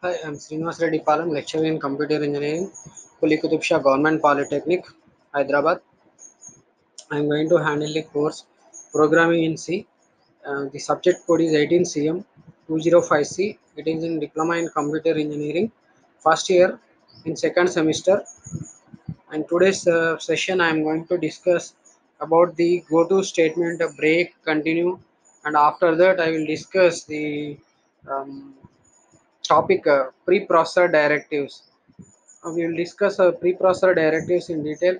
Hi, I'm Srinivas Reddy Palam, lecturer in computer engineering, Kuli Qutub Shah Government Polytechnic, Hyderabad. I'm going to handle the course Programming in C. The subject code is 18CM 205C. It is in Diploma in Computer Engineering, first year in second semester. And today's session, I'm going to discuss about the go-to statement, break, continue, and after that, I will discuss the um, topic preprocessor directives. We will discuss preprocessor directives in detail.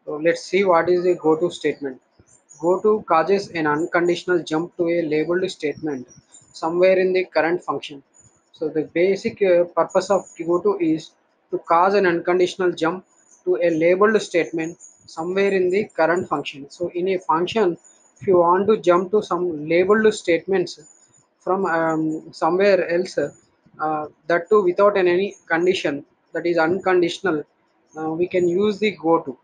So let's see what is a goto statement. Goto causes an unconditional jump to a labeled statement somewhere in the current function. So the basic purpose of goto is to cause an unconditional jump to a labeled statement somewhere in the current function. So in a function, if you want to jump to some labeled statements from somewhere else, that too without any condition, that is unconditional, we can use the goto.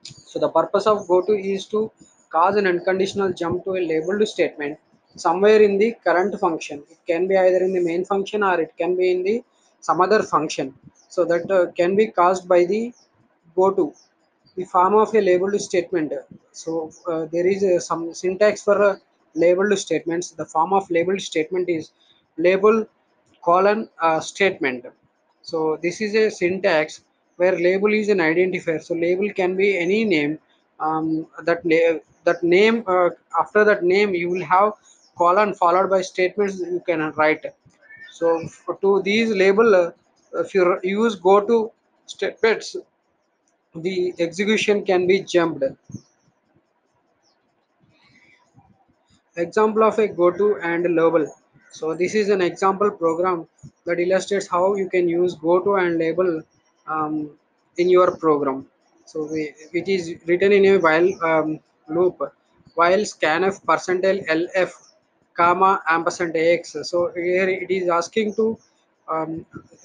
So the purpose of goto is to cause an unconditional jump to a labeled statement somewhere in the current function. It can be either in the main function or it can be in the some other function. So that can be caused by the goto, the form of a labeled statement. So there is some syntax for labeled statements. The form of labeled statement is label colon statement. So this is a syntax where label is an identifier. So label can be any name. That name, after that name you will have colon followed by statements you can write. So to these label, if you use go to statements, the execution can be jumped. Example of a goto and label. So this is an example program that illustrates how you can use goto and label in your program. So it is written in a while loop. While scanf percentile lf comma ampersand x. So here it is asking to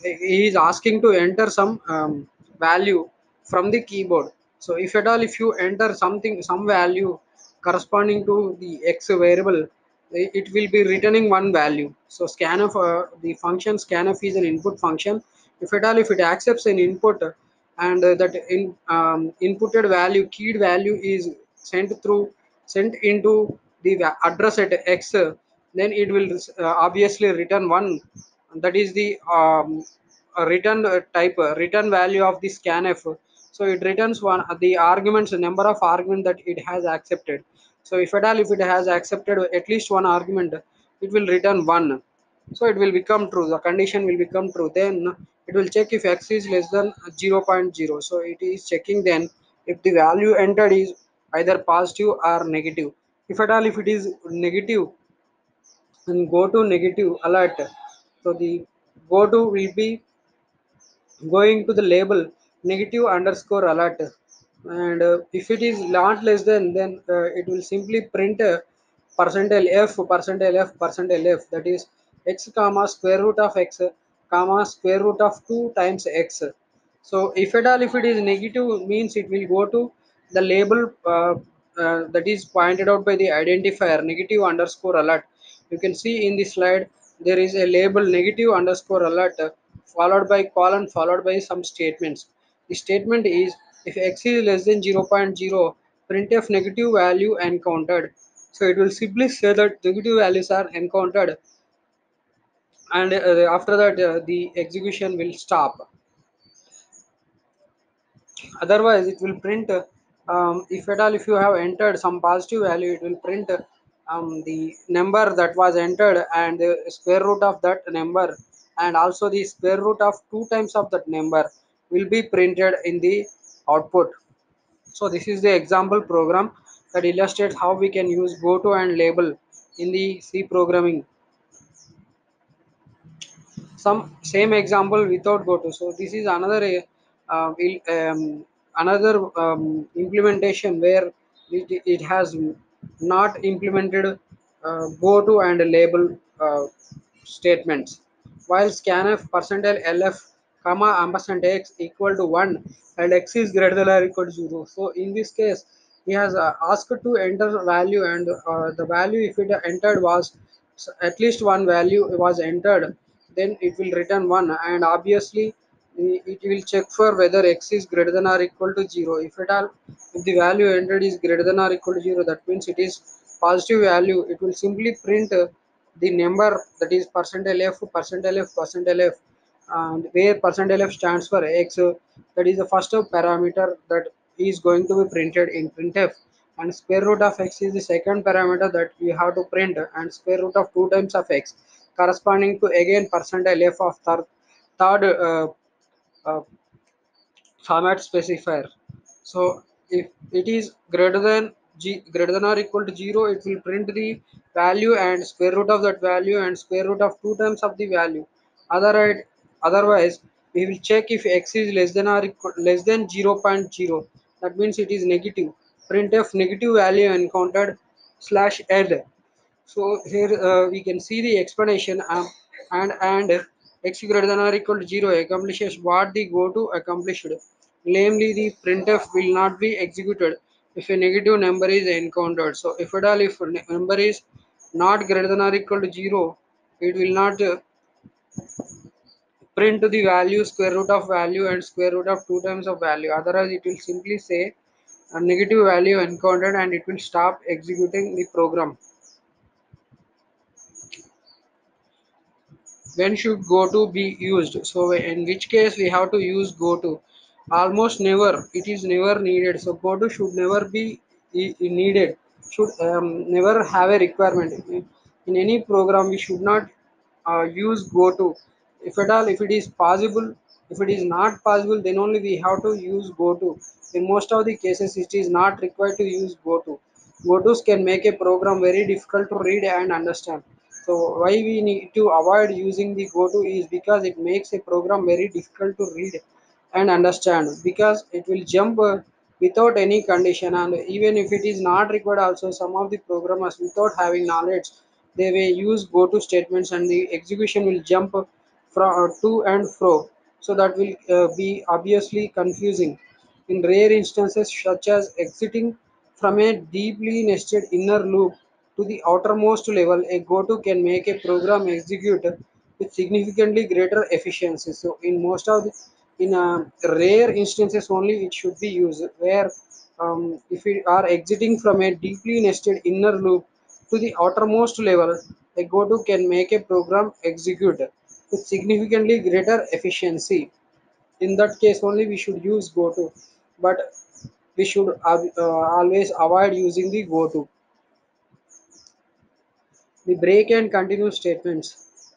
he is asking to enter some value from the keyboard. So if at all if you enter something, some value corresponding to the x variable, it will be returning one value. So scanf, the function scanf is an input function. If at all if it accepts an input and that inputted value, keyed value is sent into the address at x, then it will obviously return one. That is the return type, return value of the scanf. So it returns one the arguments, number of argument that it has accepted. So if at all if it has accepted at least one argument, it will return one. So it will become true, the condition will become true. Then it will check if x is less than 0 0.0. So it is checking then if the value entered is either positive or negative. If at all if it is negative, then go to negative alert. So the go to will be going to the label negative underscore alert. And if it is not less than, then it will simply print percentile f percentile f percentile f, that is x comma square root of x comma square root of 2 times x. So if at all if it is negative, means it will go to the label that is pointed out by the identifier negative underscore alert. You can see in the slide there is a label negative underscore alert followed by colon followed by some statements. The statement is if x is less than 0 0.0, printf negative value encountered. So it will simply say that negative values are encountered, and after that the execution will stop. Otherwise it will print if at all if you have entered some positive value, it will print the number that was entered and the square root of that number, and also the square root of 2 times of that number will be printed in the output. So this is the example program that illustrates how we can use goto and label in the C programming. Some same example without goto. So this is another another implementation where it has not implemented goto and label statements. While scanf percentile lf comma ampersand x equal to 1 and x is greater than or equal to 0. So in this case he has asked to enter value, and the value if it entered was at least one value was entered, then it will return 1, and obviously it will check for whether x is greater than or equal to 0. If at all, if the value entered is greater than or equal to 0, that means it is positive value. It will simply print the number, that is percentile f, percentile f, percentile f, and where percentile f stands for x, that is the first parameter that is going to be printed in printf, and square root of x is the second parameter that we have to print, and square root of 2 times of x corresponding to again percentile f of third uh, format specifier. So if it is greater than greater than or equal to 0, it will print the value and square root of that value and square root of 2 times of the value. Otherwise, we will check if x is less than or equal less than 0.0. That means it is negative. Printf negative value encountered slash add. So here we can see the explanation, and x greater than or equal to 0 accomplishes what the goto accomplished. Namely, the printf will not be executed if a negative number is encountered. So if at all, if number is not greater than or equal to 0, it will not print the value, square root of value and square root of 2 times of value. Otherwise, it will simply say a negative value encountered, and it will stop executing the program. When should goto be used? So in which case we have to use goto? Almost never. It is never needed. So goto should never be needed, should never have a requirement in any program. We should not use goto. If at all, if it is possible, if it is not possible, then only we have to use goto. In most of the cases it is not required to use goto. Gotos can make a program very difficult to read and understand. So why we need to avoid using the goto is because it makes a program very difficult to read and understand, because it will jump without any condition, and even if it is not required also, some of the programmers without having knowledge, they may use goto statements and the execution will jump from to and fro. So that will be obviously confusing. In rare instances such as exiting from a deeply nested inner loop to the outermost level, a goto can make a program execute with significantly greater efficiency. So in most of the in rare instances only it should be used, where if we are exiting from a deeply nested inner loop to the outermost level, a goto can make a program execute with significantly greater efficiency. In that case only we should use goto, but we should always avoid using the goto. The break and continue statements.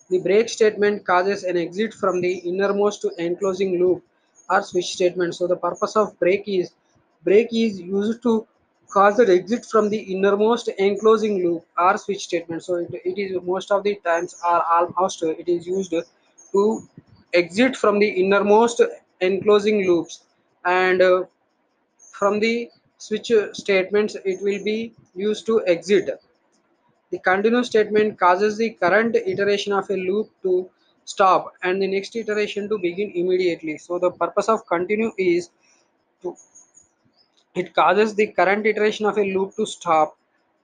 The break statement causes an exit from the innermost to enclosing loop or switch statement. So the purpose of break is used to cause an exit from the innermost enclosing loop or switch statement. So it is most of the times, or almost it is used to exit from the innermost enclosing loops, and from the switch statements it will be used to exit. The continue statement causes the current iteration of a loop to stop and the next iteration to begin immediately. So the purpose of continue is to, it causes the current iteration of a loop to stop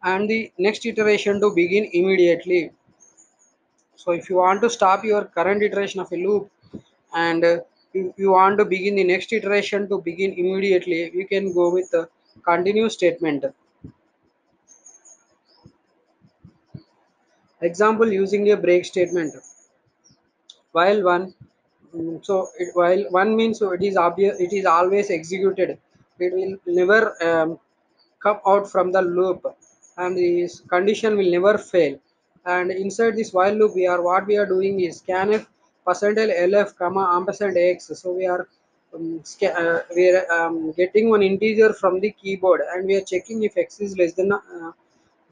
and the next iteration to begin immediately. So if you want to stop your current iteration of a loop, and if you want to begin the next iteration to begin immediately, you can go with the continue statement. Example using a break statement. While one while one means, so it is obvious, it is always executed, it will never come out from the loop, and this condition will never fail. And inside this while loop, we are what we are doing is scanf percentile lf comma ampersand x. So we are getting one integer from the keyboard, and we are checking if x is less than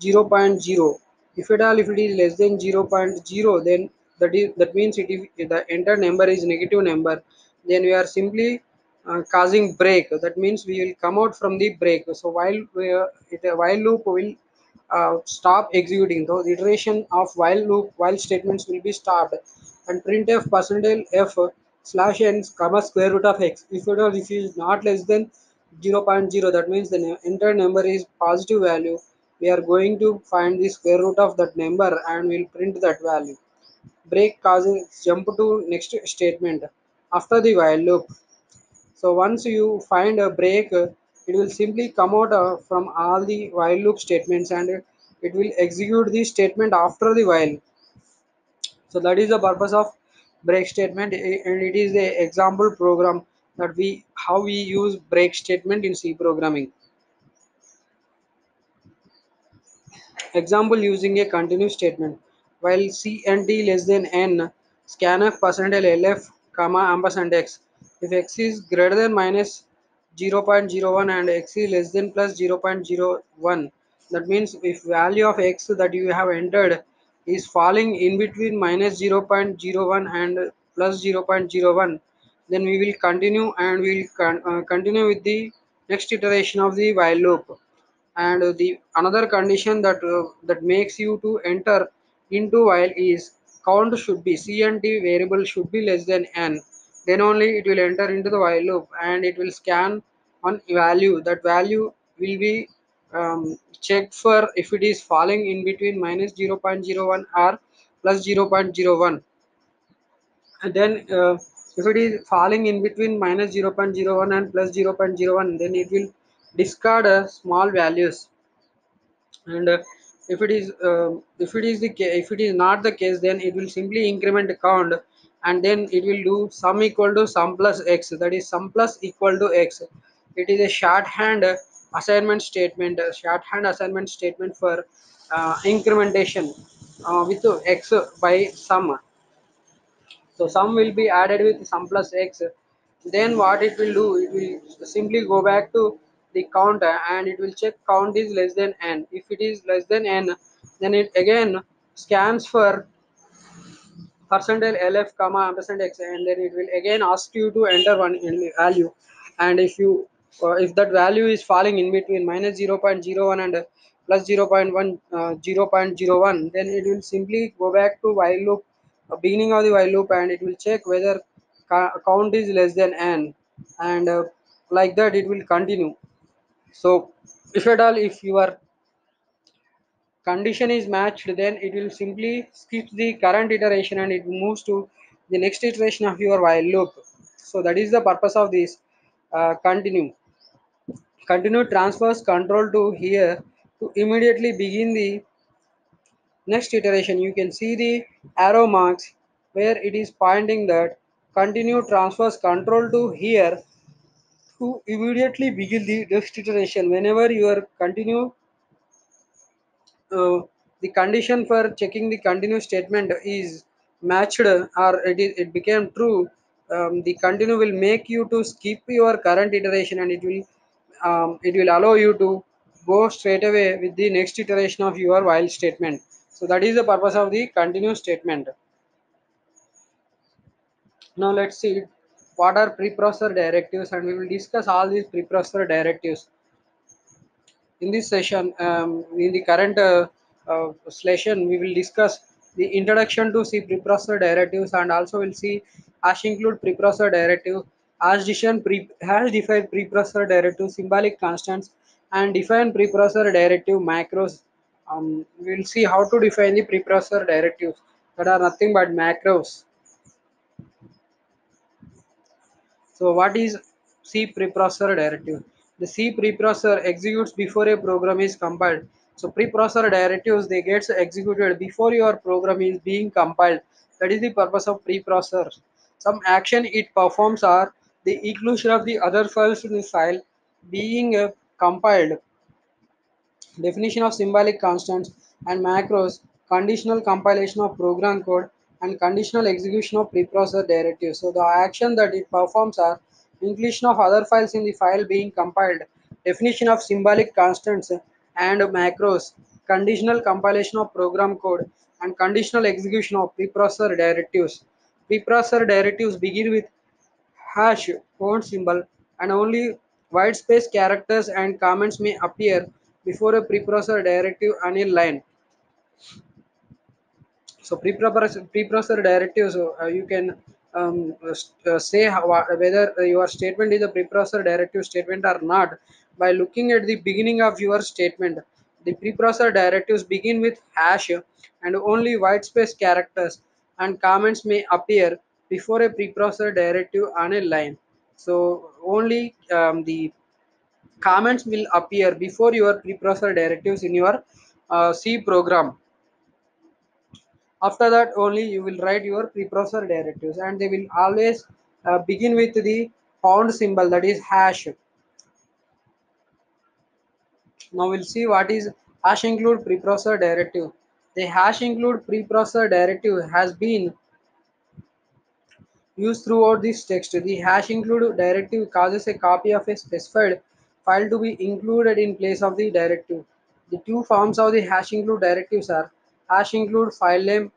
0 0.0. If at all, if it is less than 0 0.0, then that means it is the entire number is negative number. Then we are simply causing break. That means we will come out from the break. So while loop will stop executing. Those iteration of while loop while statements will be stopped, and printf percentile f slash n comma square root of x. If it is not less than 0 0.0, that means the entire number is positive value. We are going to find the square root of that number and we'll print that value. break causes jump to next statement after the while loop. So once you find a break, it will simply come out from all the while loop statements, and it will execute the statement after the while. So that is the purpose of break statement, and it is the example program that we how we use break statement in C programming. Example using a continuous statement. While C and D less than n, scanf percentile LF, comma ampersand x. If x is greater than minus 0.01 and x is less than plus 0.01, that means if value of x that you have entered is falling in between minus 0.01 and plus 0.01, then we will continue and we will continue with the next iteration of the while loop. And the another condition that makes you to enter into while is count should be c and d variable should be less than n, then only it will enter into the while loop, and it will scan on value. That value will be checked for if it is falling in between minus 0.01 or plus 0.01. And then if it is falling in between minus 0.01 and plus 0.01, then it will discard small values. And if it is the if it is not the case, then it will simply increment the count, and then it will do sum equal to sum plus x, that is sum plus equal to x. It is a shorthand assignment statement for incrementation with x by sum. So sum will be added with sum plus x. Then what it will do, it will simply go back to the counter and it will check count is less than n. If it is less than n, then it again scans for percentile lf comma ampersand x, and then it will again ask you to enter one value. And if that value is falling in between minus 0.01 and plus 0.1 0.01, then it will simply go back to while loop, beginning of the while loop, and it will check whether count is less than n, and like that it will continue. So if at all if your condition is matched, then it will simply skip the current iteration and it moves to the next iteration of your while loop. So that is the purpose of this continue transfers control to here to immediately begin the next iteration. You can see the arrow marks where it is pointing that continue transfers control to here to immediately begin the next iteration. Whenever your continue uh, the condition for checking the continuous statement is matched, or it became true, the continue will make you to skip your current iteration, and it will allow you to go straight away with the next iteration of your while statement. So that is the purpose of the continuous statement. Now let's see what are preprocessor directives, and we will discuss all these preprocessor directives in this session. In the current session, we will discuss the introduction to C preprocessor directives, and also we'll see hash include preprocessor directive, hash define preprocessor directive, symbolic constants, and define preprocessor directive macros. We'll see how to define the preprocessor directives that are nothing but macros. So what is C preprocessor directive? The C preprocessor executes before a program is compiled. So preprocessor directives, they get executed before your program is being compiled. That is the purpose of preprocessor. Some action it performs are the inclusion of the other files in the file being compiled, definition of symbolic constants and macros, conditional compilation of program code, and conditional execution of preprocessor directives. So the action that it performs are inclusion of other files in the file being compiled, definition of symbolic constants and macros, conditional compilation of program code, and conditional execution of preprocessor directives. Preprocessor directives begin with hash font symbol, and only whitespace characters and comments may appear before a preprocessor directive on a line. So preprocessor directives, you can say whether your statement is a preprocessor directive statement or not by looking at the beginning of your statement. The preprocessor directives begin with hash and only whitespace characters, and comments may appear before a preprocessor directive on a line. So only the comments will appear before your preprocessor directives in your C program. After that only you will write your preprocessor directives, and they will always begin with the pound symbol, that is hash. Now we'll see what is hash include preprocessor directive. The hash include preprocessor directive has been used throughout this text. The hash include directive causes a copy of a specified file to be included in place of the directive. The two forms of the hash include directives are hash include file name.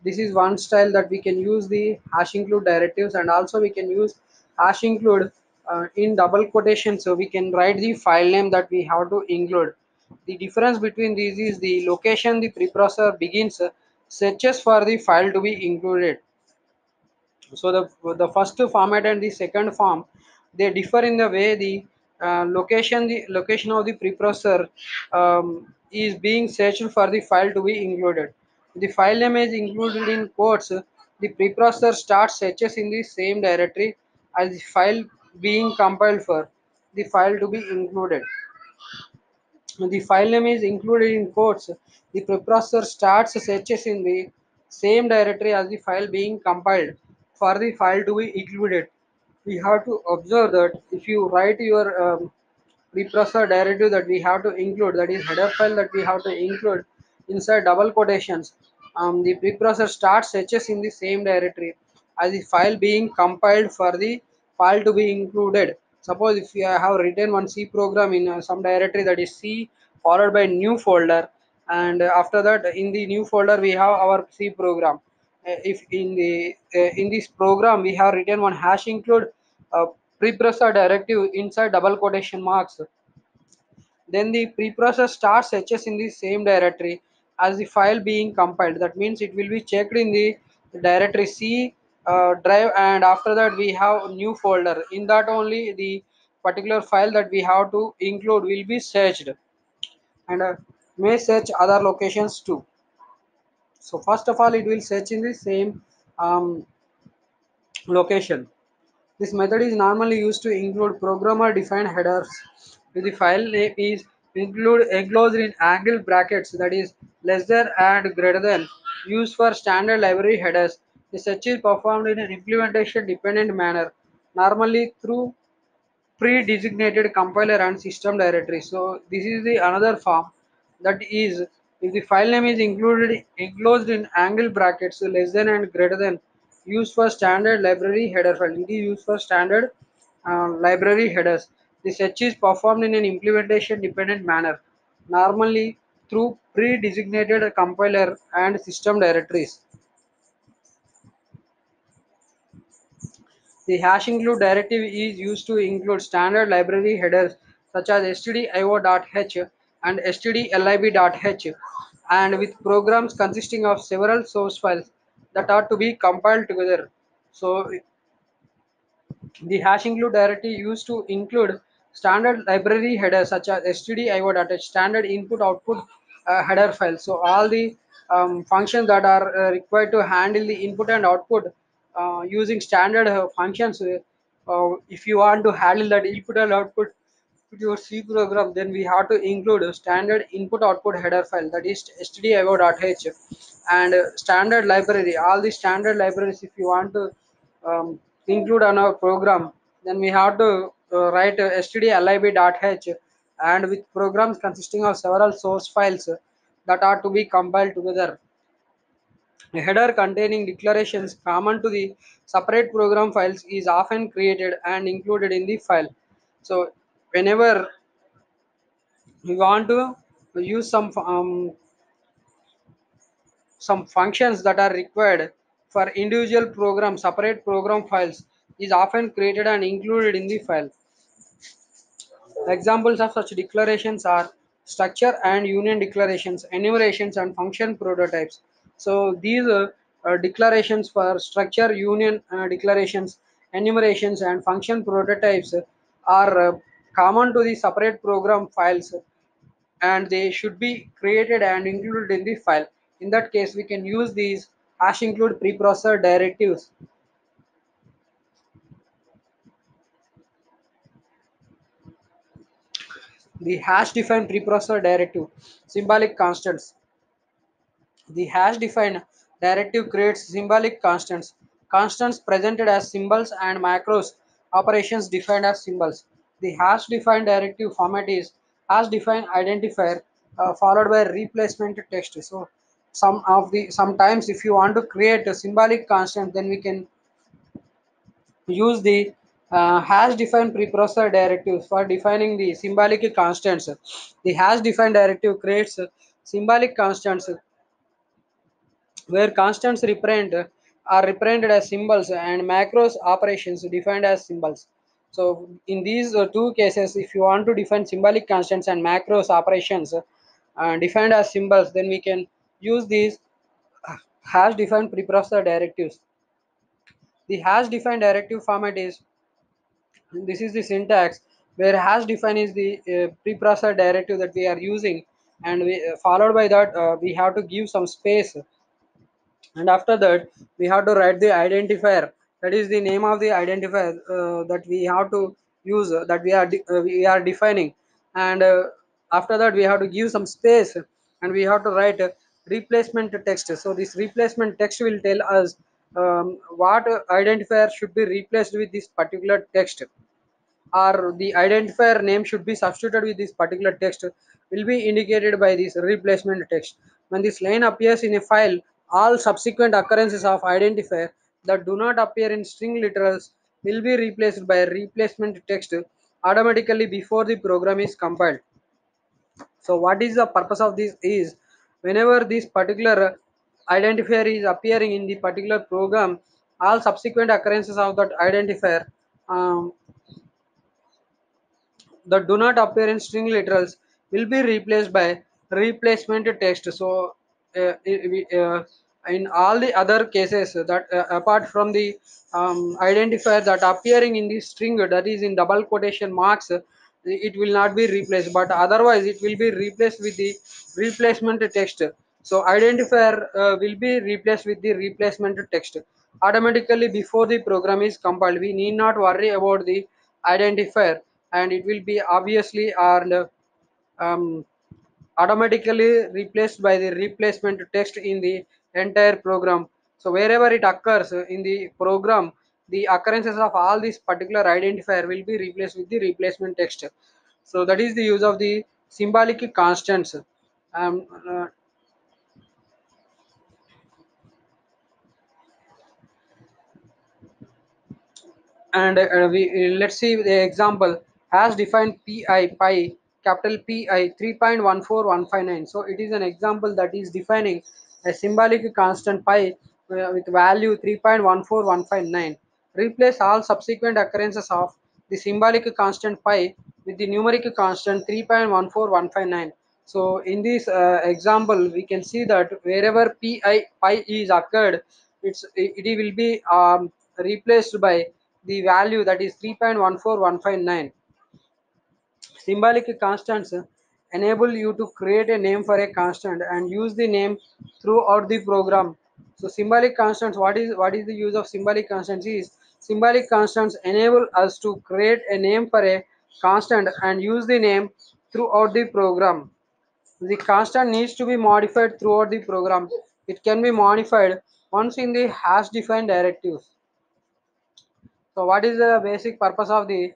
This is one style that we can use the hash include directives, and also we can use hash include in double quotation. So we can write the file name that we have to include. The difference between these is the location the preprocessor begins searches for the file to be included. So the first format and the second form, they differ in the way the location of the preprocessor is being searched for the file to be included. The file name is included in quotes. The preprocessor starts searches in the same directory as the file being compiled for the file to be included. The file name is included in quotes. The preprocessor starts searches in the same directory as the file being compiled for the file to be included. We have to observe that if you write your preprocessor directive that we have to include, that is header file that we have to include inside double quotations, the preprocessor starts searches in the same directory as the file being compiled for the file to be included. Suppose if you have written one C program in some directory, that is C followed by new folder, and after that in the new folder we have our C program. If in this program we have written one hash include preprocessor directive inside double quotation marks, then the preprocessor starts HS in the same directory as the file being compiled. That means it will be checked in the directory C drive, and after that we have a new folder. In that only the particular file that we have to include will be searched, and may search other locations too. So first of all, it will search in the same location. This method is normally used to include programmer-defined headers. If the file name is include enclosed in angle brackets, that is less than and greater than, used for standard library headers. The search is performed in an implementation-dependent manner, normally through pre-designated compiler and system directory. So this is the another form, that is if the file name is included enclosed in angle brackets less than and greater than, used for standard library header file. It is used for standard library headers. The search is performed in an implementation dependent manner, normally through pre-designated compiler and system directories. The hash include directive is used to include standard library headers such as stdio.h and stdlib.h, and with programs consisting of several source files that are to be compiled together. So the hash include directive used to include standard library headers such as stdio.h, standard input output header file. So all the functions that are required to handle the input and output using standard functions. If you want to handle that input and output with your C program, then we have to include a standard input output header file, that is stdio.h, and standard library. All the standard libraries, if you want to include on our program, then we have to write stdlib.h, and with programs consisting of several source files that are to be compiled together. A header containing declarations common to the separate program files is often created and included in the file. So whenever we want to use some functions that are required for individual program, separate program files is often created and included in the file. Examples of such declarations are structure and union declarations, enumerations, and function prototypes. So these declarations for structure, union declarations, enumerations, and function prototypes are common to the separate program files, and they should be created and included in the file. In that case, we can use these Hash include preprocessor directives. The hash defined preprocessor directive, symbolic constants. The hash defined directive creates symbolic constants, constants presented as symbols, and macros, operations defined as symbols. The hash defined directive format is hash defined identifier followed by replacement text. So sometimes if you want to create a symbolic constant, then we can use the hash defined preprocessor directives for defining the symbolic constants. The hash defined directive creates symbolic constants where constants are represented as symbols and macros operations defined as symbols. So in these two cases, if you want to define symbolic constants and macros operations defined as symbols, then we can use these hash defined preprocessor directives. The hash defined directive format is, this is the syntax where hash define is the preprocessor directive that we are using, and followed by that we have to give some space, and after that we have to write the identifier, that is the name of the identifier that we have to use, that we are defining, and after that we have to give some space, and we have to write replacement text. So this replacement text will tell us what identifier should be replaced with this particular text, or the identifier name should be substituted with this particular text, will be indicated by this replacement text. When this line appears in a file, all subsequent occurrences of identifier that do not appear in string literals will be replaced by replacement text automatically before the program is compiled. So what is the purpose of this is, whenever this particular identifier is appearing in the particular program, all subsequent occurrences of that identifier um, that do not appear in string literals will be replaced by replacement text. So in all the other cases that apart from the identifier that appearing in the string, that is in double quotation marks, it will not be replaced, but otherwise it will be replaced with the replacement text. So identifier will be replaced with the replacement text automatically before the program is compiled. We need not worry about the identifier, and it will be obviously and um, automatically replaced by the replacement text in the entire program. So wherever it occurs in the program, the occurrences of all this particular identifier will be replaced with the replacement text. So that is the use of the symbolic constants. um, uh, and let's see the example. Has defined pi capital pi 3.14159. So it is an example that is defining a symbolic constant pi with value 3.14159. Replace all subsequent occurrences of the symbolic constant pi with the numeric constant 3.14159. So in this example we can see that wherever pi is occurred, it will be replaced by the value that is 3.14159. Symbolic constants enable you to create a name for a constant and use the name throughout the program. So symbolic constants, what is the use of symbolic constants is, symbolic constants enable us to create a name for a constant and use the name throughout the program. The constant needs to be modified throughout the program. It can be modified once in the hash defined directives. So what is the basic purpose of the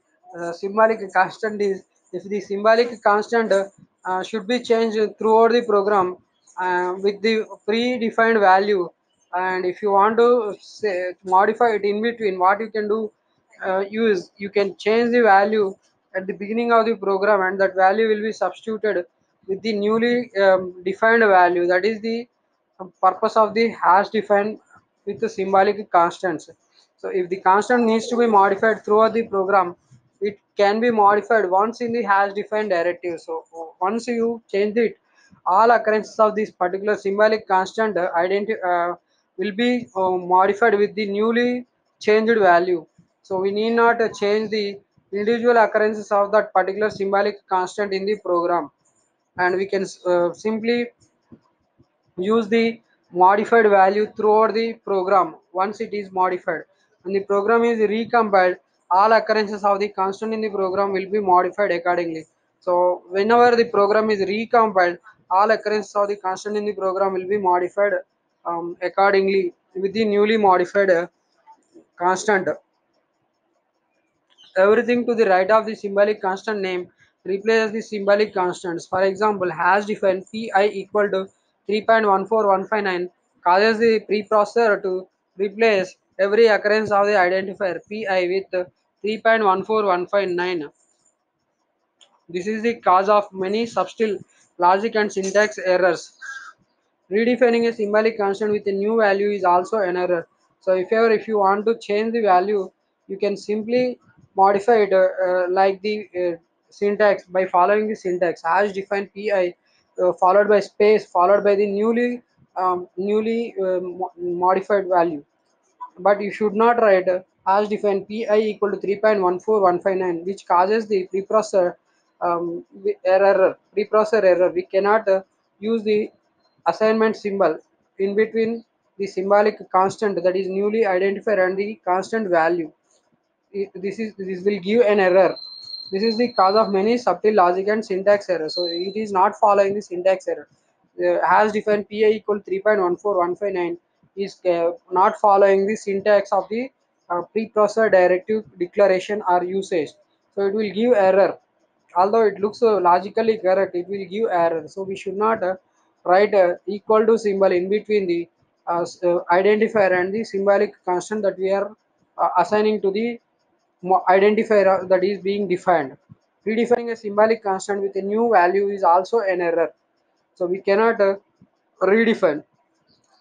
symbolic constant is, if the symbolic constant should be changed throughout the program with the predefined value, and if you want to say, modify it in between, what you can do, you can change the value at the beginning of the program, and that value will be substituted with the newly defined value. That is the purpose of the hash defined with the symbolic constants. So if the constant needs to be modified throughout the program, it can be modified once in the hash defined directive. So once you change it, all occurrences of this particular symbolic constant will be modified with the newly changed value. So we need not change the individual occurrences of that particular symbolic constant in the program, and we can simply use the modified value throughout the program. Once it is modified and the program is recompiled, all occurrences of the constant in the program will be modified accordingly. So whenever the program is recompiled, all occurrences of the constant in the program will be modified accordingly with the newly modified constant. Everything to the right of the symbolic constant name replaces the symbolic constants. For example, hash defined pi equal to 3.14159 causes the preprocessor to replace every occurrence of the identifier pi with 3.14159. This is the cause of many subtle logic and syntax errors. Redefining a symbolic constant with a new value is also an error. So if you want to change the value, you can simply modify it like the syntax by following the syntax hash define pi followed by space followed by the newly modified value, but you should not write as defined pi equal to 3.14159, which causes the preprocessor error. We cannot use the assignment symbol in between the symbolic constant that is newly identified and the constant value. This will give an error. This is the cause of many subtle logic and syntax error. So it is not following the syntax error. Has defined pi equal 3.14159 is not following the syntax of the preprocessor directive declaration or usage. So it will give error. Although it looks logically correct, it will give error. So we should not write equal to symbol in between the identifier and the symbolic constant that we are assigning to the identifier that is being defined. Redefining a symbolic constant with a new value is also an error. So we cannot redefine.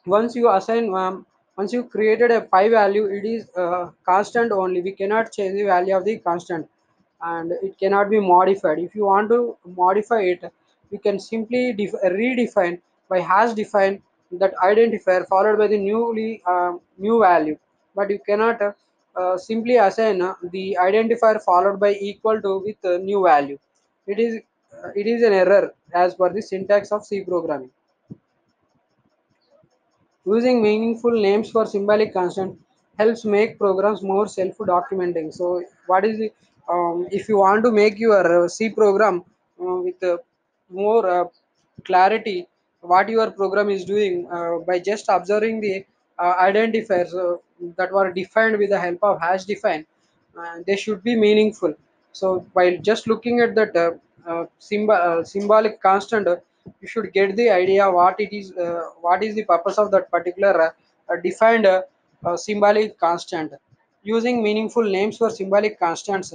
Once you assign, once you created a pi value, it is constant only. We cannot change the value of the constant, and it cannot be modified. If you want to modify it, you can simply redefine by hash define that identifier followed by the new value, but you cannot simply assign the identifier followed by equal to with new value. It is an error as per the syntax of C programming. Using meaningful names for symbolic constant helps make programs more self-documenting. So, what is the if you want to make your C program with more clarity, what your program is doing by just observing the identifiers that were defined with the help of hash define, they should be meaningful. So, while just looking at that symbolic constant, you should get the idea what is the purpose of that particular defined symbolic constant. Using meaningful names for symbolic constants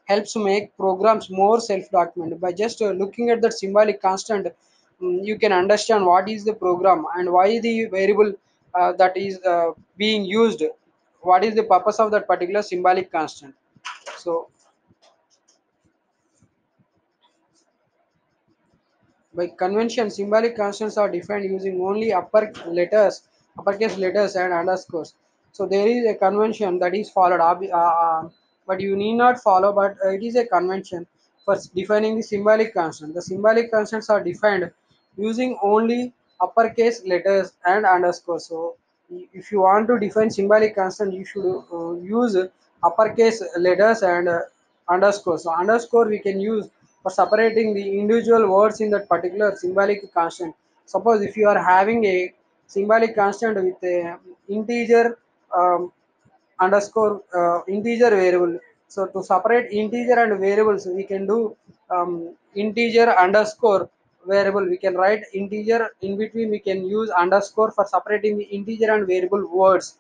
helps make programs more self-documented. By just looking at that symbolic constant, you can understand what is the program and why the variable that is being used, what is the purpose of that particular symbolic constant. So by convention, symbolic constants are defined using only uppercase letters and underscores. So there is a convention that is followed, but you need not follow. But it is a convention for defining the symbolic constant. The symbolic constants are defined using only uppercase letters and underscores. So if you want to define symbolic constant, you should use uppercase letters and underscore. So underscore we can use for separating the individual words in that particular symbolic constant. Suppose if you are having a symbolic constant with a integer integer variable. So to separate integer and variables, we can do integer underscore variable. We can write integer in between. We can use underscore for separating the integer and variable words.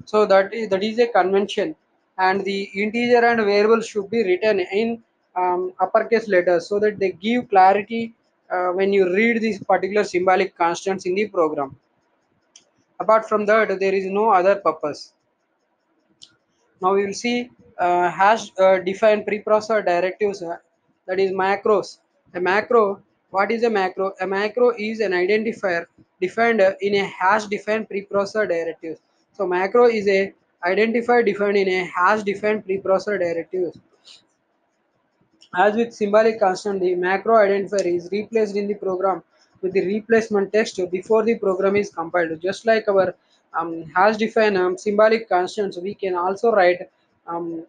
So that is a convention, and the integer and variable should be written in uppercase letters so that they give clarity when you read these particular symbolic constants in the program. Apart from that, there is no other purpose. Now we will see hash defined preprocessor directives, that is macros. A macro, what is a macro? A macro is an identifier defined in a hash defined preprocessor directive. So macro is a identifier defined in a hash defined preprocessor directive. As with symbolic constant, the macro identifier is replaced in the program with the replacement text before the program is compiled. Just like our hash define symbolic constants, we can also write um,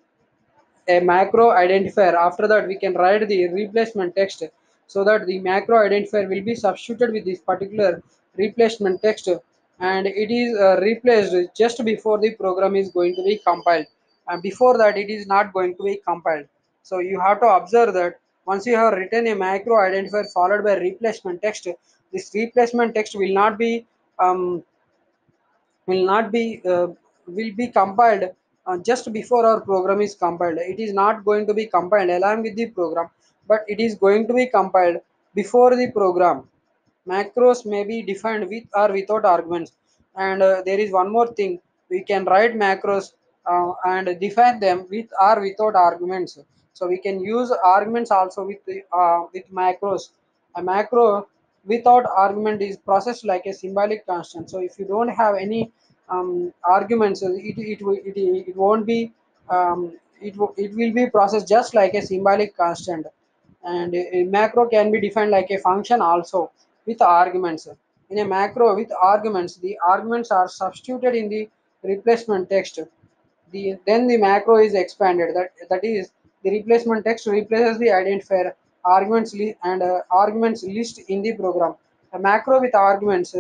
a macro identifier. After that, we can write the replacement text so that the macro identifier will be substituted with this particular replacement text, and it is replaced just before the program is going to be compiled, and before that it is not going to be compiled. So you have to observe that once you have written a macro identifier followed by replacement text, this replacement text um, will not be will be compiled just before our program is compiled. It is not going to be compiled along with the program, but it is going to be compiled before the program. Macros may be defined with or without arguments, and there is one more thing: we can write macros and define them with or without arguments. So we can use arguments also with macros. A macro without argument is processed like a symbolic constant. So if you don't have any arguments, it won't be it will be processed just like a symbolic constant. And a macro can be defined like a function also with arguments. In a macro with arguments, the arguments are substituted in the replacement text. Then the macro is expanded. That is, the replacement text replaces the identifier and arguments list in the program. A macro with arguments,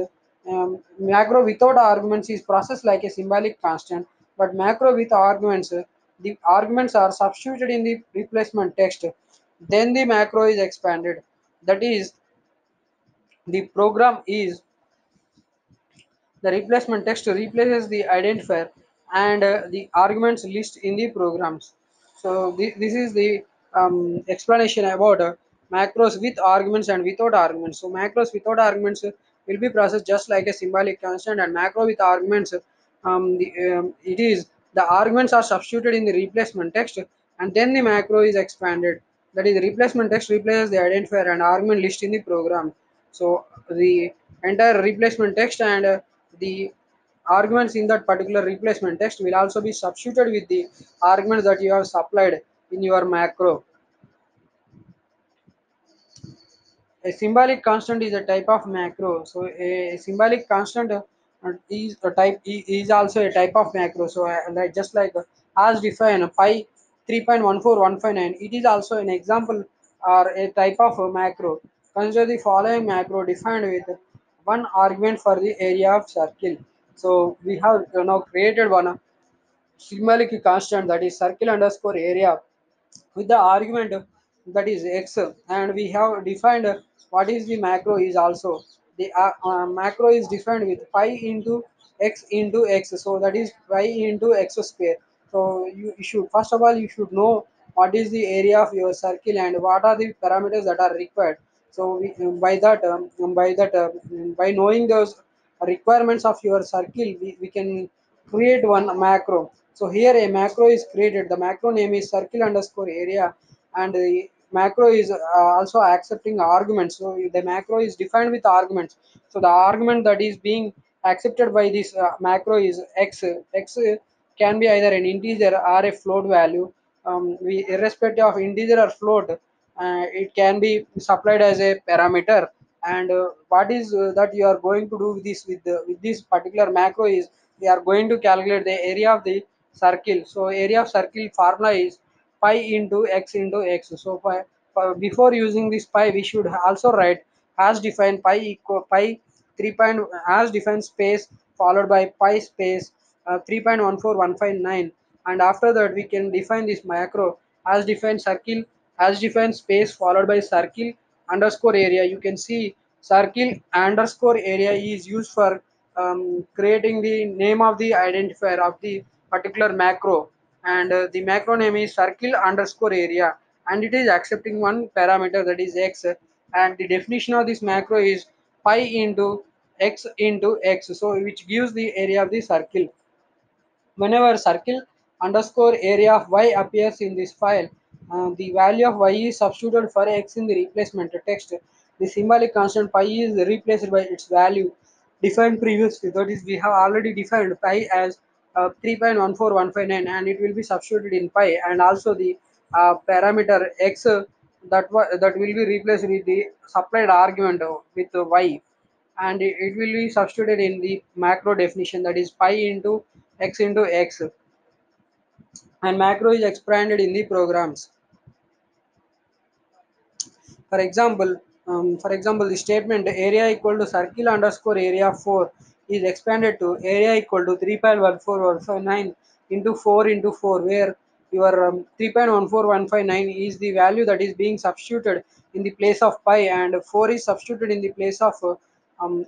macro without arguments is processed like a symbolic constant, but macro with arguments, the arguments are substituted in the replacement text. Then the macro is expanded. That is, the program is the replacement text replaces the identifier and the arguments list in the programs. So this is the explanation about macros with arguments and without arguments. So macros without arguments will be processed just like a symbolic constant, and macro with arguments, it is the arguments are substituted in the replacement text, and then the macro is expanded. That is, the replacement text replaces the identifier and argument list in the program. So the entire replacement text and the arguments in that particular replacement text will also be substituted with the arguments that you have supplied in your macro. A symbolic constant is a type of macro. So a symbolic constant is also a type of macro. So like just like as defined pi 3.14159, it is also an example or a type of a macro. Consider the following macro defined with one argument for the area of circle. So we have now created one symbolic constant, that is circle underscore area, with the argument that is x, and we have defined what is the macro is also. The macro is defined with pi into x, so that is pi into x square. So you should, first of all, you should know what is the area of your circle and what are the parameters that are required. So by knowing those requirements of your circle, we can create one macro. So here a macro is created. The macro name is circle underscore area, and the macro is also accepting arguments. So the macro is defined with arguments. So the argument that is being accepted by this macro is x. X can be either an integer or a float value. Irrespective of integer or float, it can be supplied as a parameter. And what is that you are going to do with this particular macro is we are going to calculate the area of the circle. So area of circle formula is pi into x. So before using this pi, we should also write as define pi equal pi 3 point as define space followed by pi space 3.14159, and after that we can define this macro as define circle as define space followed by circle underscore area. You can see circle underscore area is used for creating the name of the identifier of the particular macro, and the macro name is circle underscore area, and it is accepting one parameter, that is x, and the definition of this macro is pi into x, so which gives the area of the circle. Whenever circle underscore area of y appears in this file, the value of y is substituted for x in the replacement text. The symbolic constant pi is replaced by its value defined previously. That is, we have already defined pi as 3.14159, and it will be substituted in pi, and also the parameter x that will be replaced with the supplied argument with y, and it will be substituted in the macro definition, that is pi into x, and macro is expanded in the programs. For example, the statement area equal to circle underscore area 4 is expanded to area equal to 3.14159 into 4 into 4, where your 3.14159 is the value that is being substituted in the place of pi, and 4 is substituted in the place of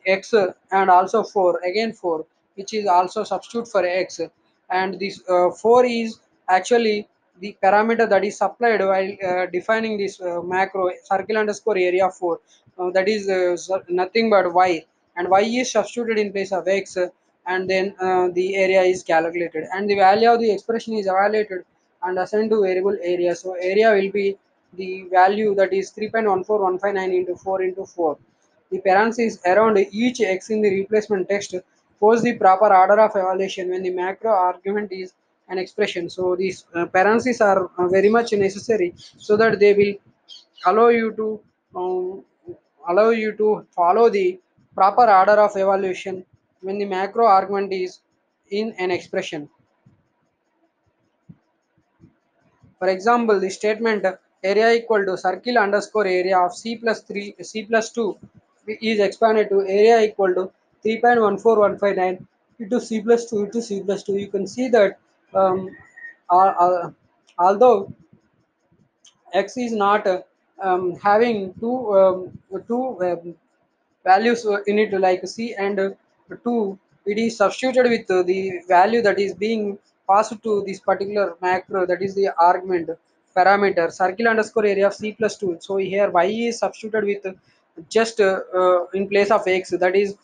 x, and also 4 again 4, which is also substitute for x, and this 4 is actually the parameter that is supplied while defining this macro circle underscore area 4, that is nothing but y, and y is substituted in place of x, and then the area is calculated, and the value of the expression is evaluated and assigned to variable area. So area will be the value that is 3.14159 into 4 into 4. The parentheses around each x in the replacement text pose the proper order of evaluation when the macro argument is an expression. So these parentheses are very much necessary so that they will allow you to um, follow the proper order of evaluation when the macro argument is in an expression. For example, the statement area equal to circle underscore area of c plus 3 c plus 2 is expanded to area equal to 3.14159 into c plus 2 into c plus 2. You can see that um, although x is not having two values in it like c and 2, it is substituted with the value that is being passed to this particular macro, that is the argument parameter circle underscore area of c plus 2. So here y is substituted with just in place of x, that is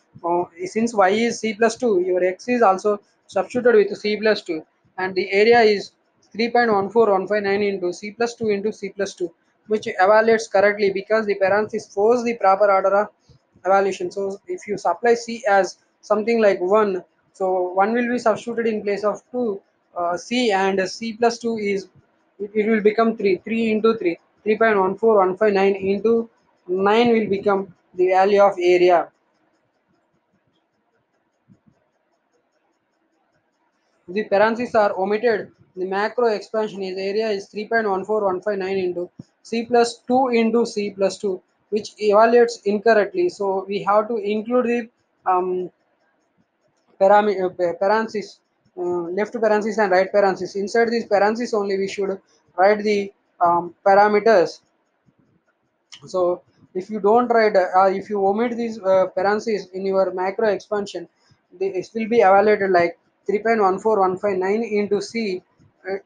since y is c plus 2, your x is also substituted with c plus 2, and the area is 3.14159 into c plus 2 into c plus 2, which evaluates correctly because the parenthesis force the proper order of evaluation. So if you supply c as something like 1, so 1 will be substituted in place of 2 c, and c plus 2 is it will become 3, 3 into 3, 3.14159 into 9 will become the value of area. The parentheses are omitted. The macro expansion is area is 3.14159 into c plus 2 into c plus 2, which evaluates incorrectly. So we have to include the um, parentheses, left parentheses and right parentheses. Inside these parentheses only we should write the parameters. So if you don't write, if you omit these parentheses in your macro expansion, it will be evaluated like 3.14159 into c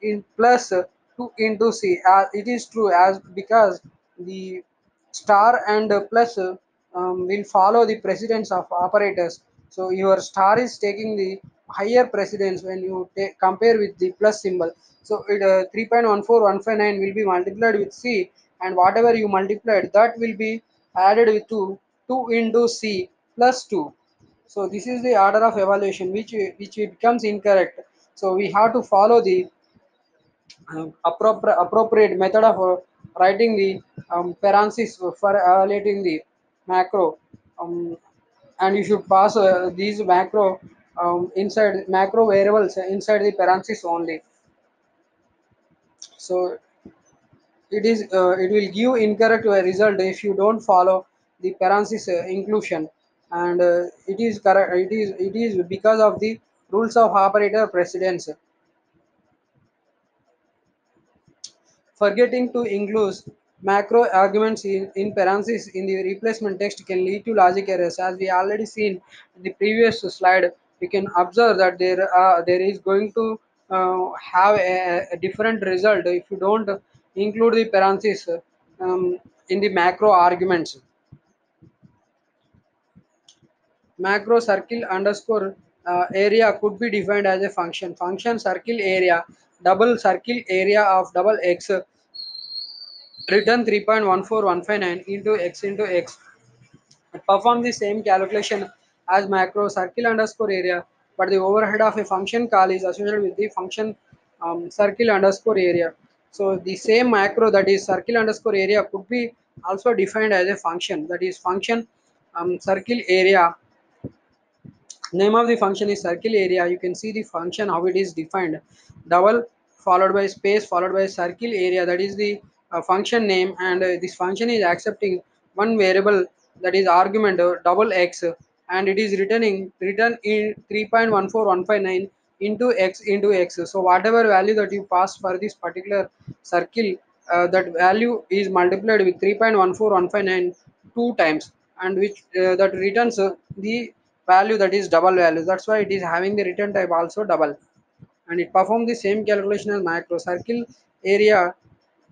in plus 2 into c. It is true as because the star and plus will follow the precedence of operators. So your star is taking the higher precedence when you compare with the plus symbol. So 3.14159 will be multiplied with c, and whatever you multiplied that will be added with 2 into c plus 2. So this is the order of evaluation which it becomes incorrect. So we have to follow the appropriate method of writing the parentheses for evaluating the macro, um, and you should pass these macro inside macro variables inside the parentheses only. So it will give incorrect result if you don't follow the parenthesis inclusion, and it is correct, it is because of the rules of operator precedence. Forgetting to include macro arguments in parentheses in the replacement text can lead to logic errors. As we already seen in the previous slide, we can observe that there is going to have a different result if you don't include the parentheses in the macro arguments. Macro circle underscore area could be defined as a function circle area double circle area of double x return 3.14159 into x into x. Perform the same calculation as macro circle underscore area, but the overhead of a function call is associated with the function circle underscore area. So the same macro, that is circle underscore area, could be also defined as a function, that is function circle area. Name of the function is circle area. You can see the function how it is defined: double followed by space followed by circle area, that is the function name, and this function is accepting one variable, that is argument double x, and it is return in 3.14159 into x. So whatever value that you pass for this particular circle, that value is multiplied with 3.14159 two times, and which that returns the value, that is double value. That's why it is having the return type also double, and it performs the same calculation as macro circle area,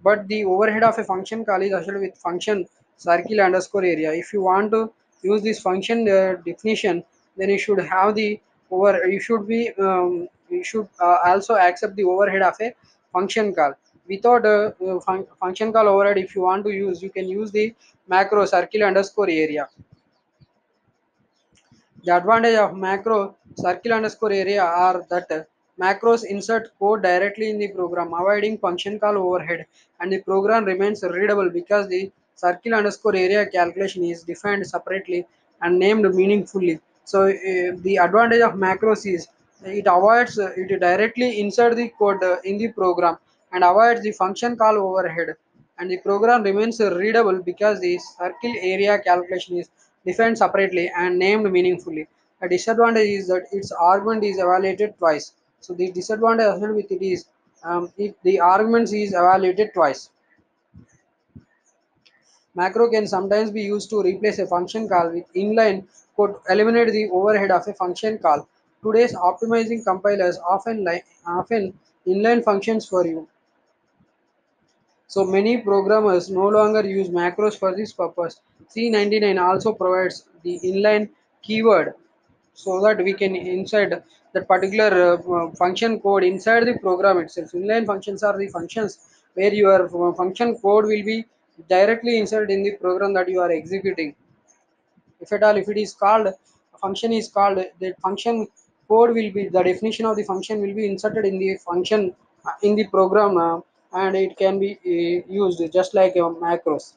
but the overhead of a function call is associated with function circle underscore area. If you want to use this function definition, then you should have the over you should be you should also accept the overhead of a function call. Without function call overhead, if you want to use, you can use the macro circle underscore area. The advantage of macro circle underscore area are that macros insert code directly in the program, avoiding function call overhead, and the program remains readable because the circle underscore area calculation is defined separately and named meaningfully. So the advantage of macros is it avoids it directly insert the code in the program and avoids the function call overhead, and the program remains readable because the circle area calculation is defined separately and named meaningfully. A disadvantage is that its argument is evaluated twice. So the disadvantage associated with it is if the arguments is evaluated twice. Macro can sometimes be used to replace a function call with inline could eliminate the overhead of a function call. Today's optimizing compilers often inline functions for you. So many programmers no longer use macros for this purpose. C99 also provides the inline keyword so that we can insert that particular function code inside the program itself. Inline functions are the functions where your function code will be directly inserted in the program that you are executing. If at all, if it is called, a function is called, the function code will be, the definition of the function will be inserted in the function in the program, and it can be used just like macros.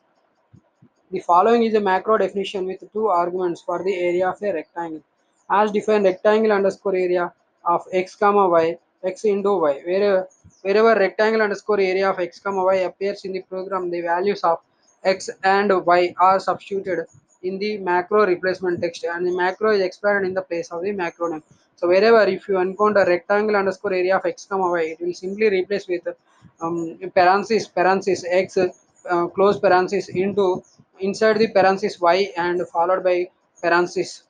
The following is a macro definition with two arguments for the area of a rectangle. As defined, rectangle underscore area of x comma y, x into y. Wherever rectangle underscore area of x comma y appears in the program, the values of x and y are substituted in the macro replacement text, and the macro is expanded in the place of the macro name. So wherever if you encounter rectangle underscore area of x comma y, it will simply replace with parenthesis x close parenthesis into inside the parenthesis y and followed by parenthesis.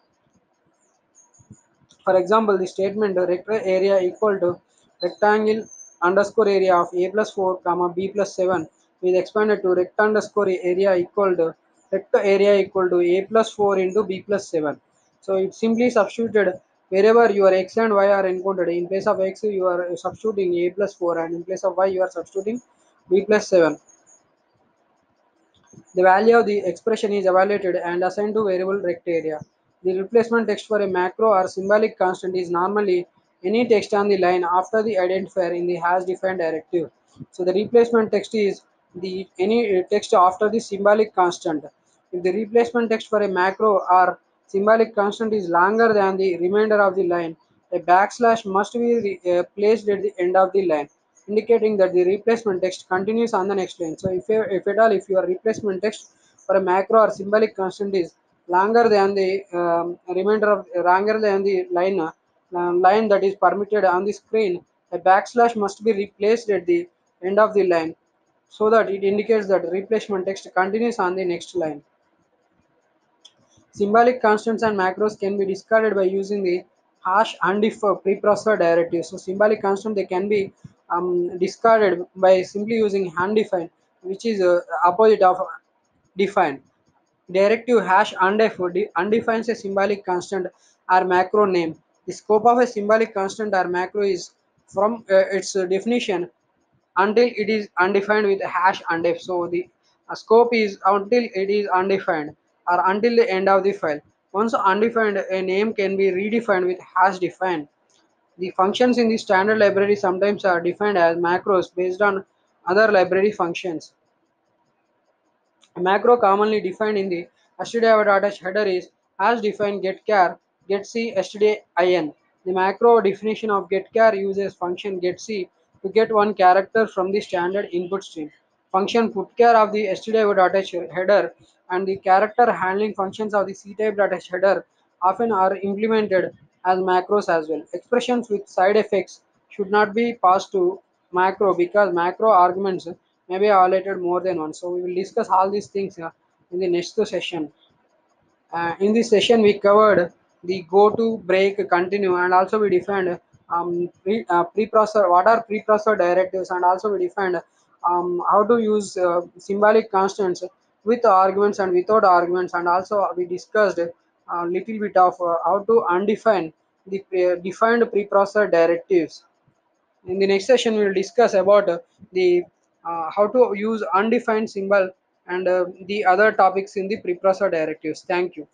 For example, the statement rectangle area equal to rectangle underscore area of a plus 4 comma b plus 7 is expanded to rect underscore area equal to a plus 4 into b plus 7. So it simply substituted wherever your x and y are encountered. In place of x you are substituting a plus 4, and in place of y you are substituting b plus 7. The value of the expression is evaluated and assigned to variable rect area. The replacement text for a macro or symbolic constant is normally any text on the line after the identifier in the hash defined directive. So the replacement text is the any text after the symbolic constant. If the replacement text for a macro or symbolic constant is longer than the remainder of the line, a backslash must be placed at the end of the line, indicating that the replacement text continues on the next line. So if at all, if your replacement text for a macro or symbolic constant is longer than the remainder of longer than the line that is permitted on the screen, a backslash must be replaced at the end of the line so that it indicates that replacement text continues on the next line. Symbolic constants and macros can be discarded by using the hash undef preprocessor directive. So symbolic constant they can be discarded by simply using undefined, which is opposite of defined. Directive hash undefines a symbolic constant or macro name. The scope of a symbolic constant or macro is from its definition until it is undefined with hash undef. So the scope is until it is undefined or until the end of the file. Once undefined, a name can be redefined with hash defined. The functions in the standard library sometimes are defined as macros based on Other library functions. A macro commonly defined in the stdio header is as defined getchar, getC, stdin. The macro definition of getchar uses function getC to get one character from the standard input stream. Function putchar of the stdio header and the character handling functions of the ctype.h header often are implemented as macros as well. Expressions with side effects should not be passed to macro because macro arguments may be violated more than once. So we will discuss all these things in the next session. In this session, we covered the go to, break, continue, and also we defined preprocessor. What are preprocessor directives, and also we defined how to use symbolic constants with arguments and without arguments, and also we discussed a little bit of how to undefine the defined preprocessor directives. In the next session, we will discuss about the how to use undefined symbol and the other topics in the preprocessor directives. Thank you.